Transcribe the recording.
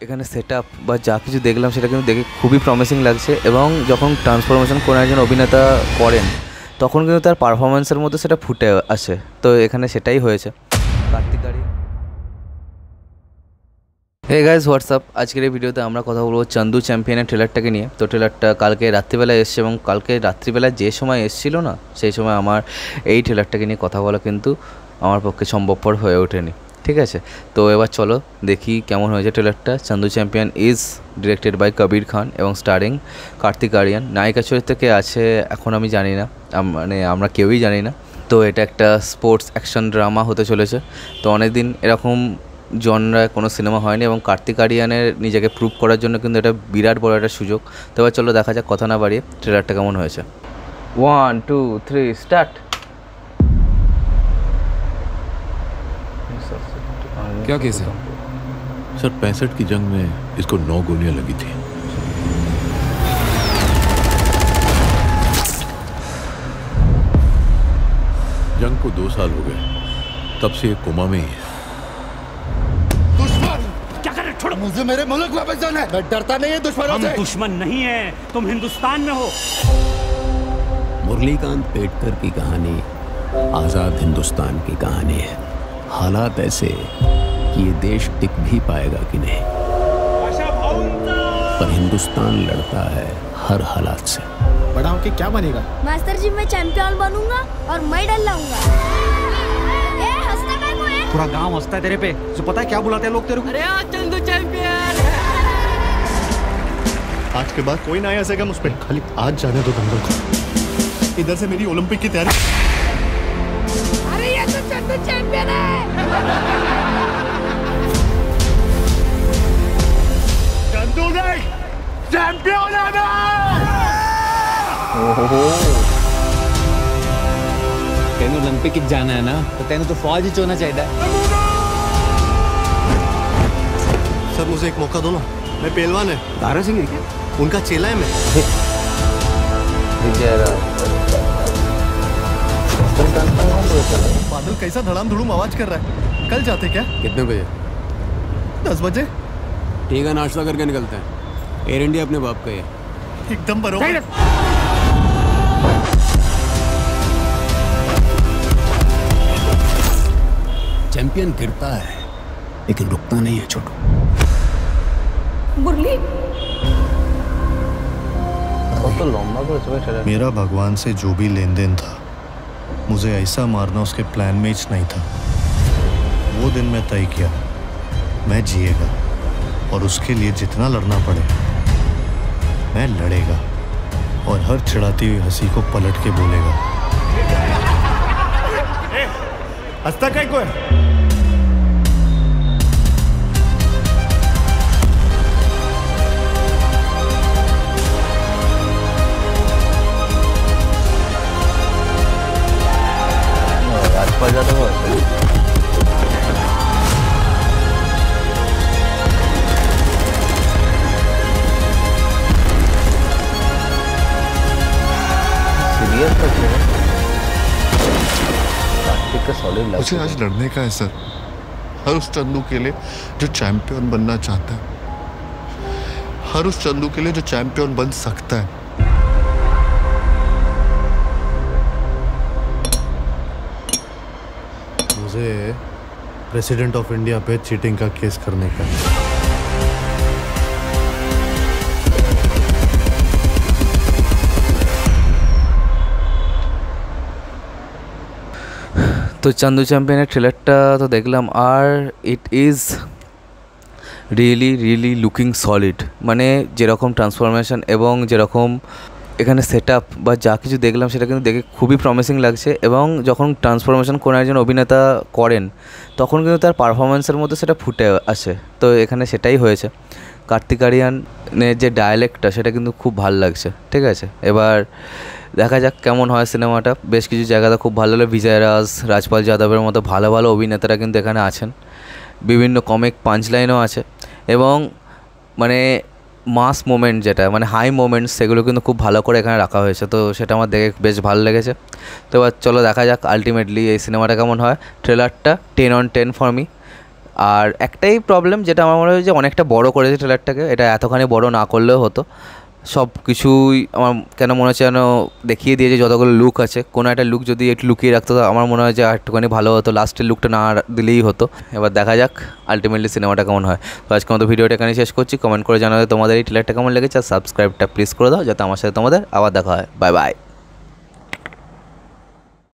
এখানে সেটআপ বা যা কিছু দেখলাম সেটা কিন্তু দেখে খুবই প্রমিসিং লাগছে এবং যখন ট্রান্সফরমেশন কোনো একজন অভিনেতা করেন তখন কিন্তু তার পারফরমেন্সের মধ্যে সেটা ফুটে আসে। তো এখানে সেটাই হয়েছে। Kartik Aaryan. Hey guys WhatsApp, আজকের এই ভিডিওতে আমরা কথা বলবো চান্দু চ্যাম্পিয়নের ট্রেলারটাকে নিয়ে। তো ট্রেলারটা কালকে রাত্রিবেলায় এসছে এবং কালকে রাত্রিবেলায় যে সময় এসেছিলো না, সেই সময় আমার এই ট্রেলারটাকে নিয়ে কথা বলা কিন্তু আমার পক্ষে সম্ভবপর হয়ে ওঠেনি। ঠিক আছে, তো এবার চলো দেখি কেমন হয়েছে ট্রেলারটা। চান্দু champion is directed by Kabir Khan এবং স্টারিং কার্তিক আরিয়ান। নায়িকা চরিত্রে কে আছে এখন আমি জানি না, মানে আমরা কেউই জানি না। তো এটা একটা স্পোর্টস অ্যাকশন ড্রামা হতে চলেছে। তো অনেক দিন এরকম জনরায় কোনো সিনেমা হয়নি এবং কার্তিক আরিয়ানের নিজেকে প্রুভ করার জন্য কিন্তু এটা বিরাট বড় একটা সুযোগ। তো এবার চলো দেখা যাক, কথা না বাড়িয়ে ট্রেলারটা কেমন হয়েছে। 1 2 3 স্টার্ট। क्या केस है सर? 65 की जंग में इसको 9 गोलियां लगी थी। जंग को 2 साल हो गए, तब से ये कोमा में ही है। दुश्मन क्या कर रहे? छोड़ो मुझे, मेरे मुल्क वापस जाना है। मैं डरता नहीं है दुश्मनों से। हम दुश्मन नहीं है, तुम हिंदुस्तान में हो। मुरलीकांत पेटकर की कहानी आजाद हिंदुस्तान की कहानी है। हालात ऐसे कि ये देश टिक भी पाएगा कि नहीं, पर हिंदुस्तान लड़ता है हर हालात से। बड़ा होके क्या बनेगा? मास्टर जी, मैं चैंपियन बनूंगा और मैं डर लाऊंगा। ए हंसता क्या है? पूरा गांव हंसता है तेरे पे। जो पता है क्या बुलाते हैं लोग तेरे को? अरे चंदू चैंपियन। आज के बाद कोई ना आ सकेगा मुझ पे। खाली आज जाने दो दंगल को। इधर से मेरी ओलंपिक की तैयारी। अरे ये तो चंदू चैंपियन है। चंदू नहीं, चैंपियन है मैं। तेन ओलंपिक जाना है ना, तो तेन तो फौज ही होना चाहिए। सर मुझे एक मौका दो ना, मैं पहलवान है। दारा सिंह है क्या? उनका चेला है मैं। बादल कैसा धड़ाम धुड़ूम आवाज कर रहा है। कल जाते क्या? कितने बजे? 10 बजे। ठीक है, नाश्ता करके निकलते हैं। एयर इंडिया अपने बाप का ही है। एकदम बरोबर। चैंपियन गिरता है लेकिन रुकता नहीं है छोटू। मुरली मेरा भगवान से जो भी लेन देन था, मुझे ऐसा मारना उसके प्लान में ही नहीं था। वो दिन मैं तय किया, मैं जिएगा और उसके लिए जितना लड़ना पड़े मैं लड़ेगा और हर चिढ़ाती हुई हंसी को पलट के बोलेगा। हंसता क्या कोई? मुझे आज लड़ने का है सर, हर उस चंदू के लिए जो चैंपियन बनना चाहता है, हर उस चंदू के लिए जो चैंपियन बन सकता है। मुझे प्रेसिडेंट ऑफ इंडिया पे चीटिंग का केस करने का है। তো চান্দু চ্যাম্পিয়নের ট্রেলারটা তো দেখলাম আর it is really really looking solid. মানে যেরকম ট্রান্সফরমেশন এবং যেরকম এখানে সেটআপ বা যা কিছু দেখলাম সেটা কিন্তু দেখে খুবই প্রমিসিং লাগছে এবং যখন ট্রান্সফরমেশন কোনো একজন অভিনেতা করেন তখন কিন্তু তার পারফরমেন্সের মধ্যে সেটা ফুটে আসে। তো এখানে সেটাই হয়েছে। কার্তিক আরিয়ানের যে ডায়ালেক্টটা সেটা কিন্তু খুব ভালো লাগছে। ঠিক আছে, এবার দেখা যাক কেমন হয় সিনেমাটা। বেশ কিছু জায়গাতে খুব ভালো হলো। বিজয় রাজ, রাজপাল যাদবের মতো ভালো ভালো অভিনেতারা কিন্তু এখানে আছেন। বিভিন্ন কমিক পাঞ্চলাইনও আছে এবং মানে মাস মোমেন্ট যেটা মানে হাই মোমেন্টস সেগুলো কিন্তু খুব ভালো করে এখানে রাখা হয়েছে। তো সেটা আমার দেখে বেশ ভালো লেগেছে। তো এবার চলো দেখা যাক আলটিমেটলি এই সিনেমাটা কেমন হয়। ট্রেলারটা 10 on 10 ফর মি। আর একটাই প্রবলেম যেটা আমার মনে হয় যে অনেকটা বড় করেছে ট্রেলারটাকে, এটা এতখানি বড় না করলেও হতো। সব কিছুই আমার কেন মনে হচ্ছে যেন দেখিয়ে দিয়েছে যতগুলো লুক আছে, কোনো একটা লুক যদি একটু লুকিয়ে রাখতো তো আমার মনে হয় যে একটুখানি ভালো হতো, লাস্টের লুকটা না দিলেই হতো। এবার দেখা যাক আলটিমেটলি সিনেমাটা কেমন হয়। তো আজকে মতো ভিডিওটা এখানে শেষ করছি। কমেন্ট করে জানাবে তোমাদের এই ট্রেলারটা কেমন লেগেছে, আর সাবস্ক্রাইবটা প্লিজ করে দাও যাতে আমার সাথে তোমাদের আবার দেখা হয়। Bye bye.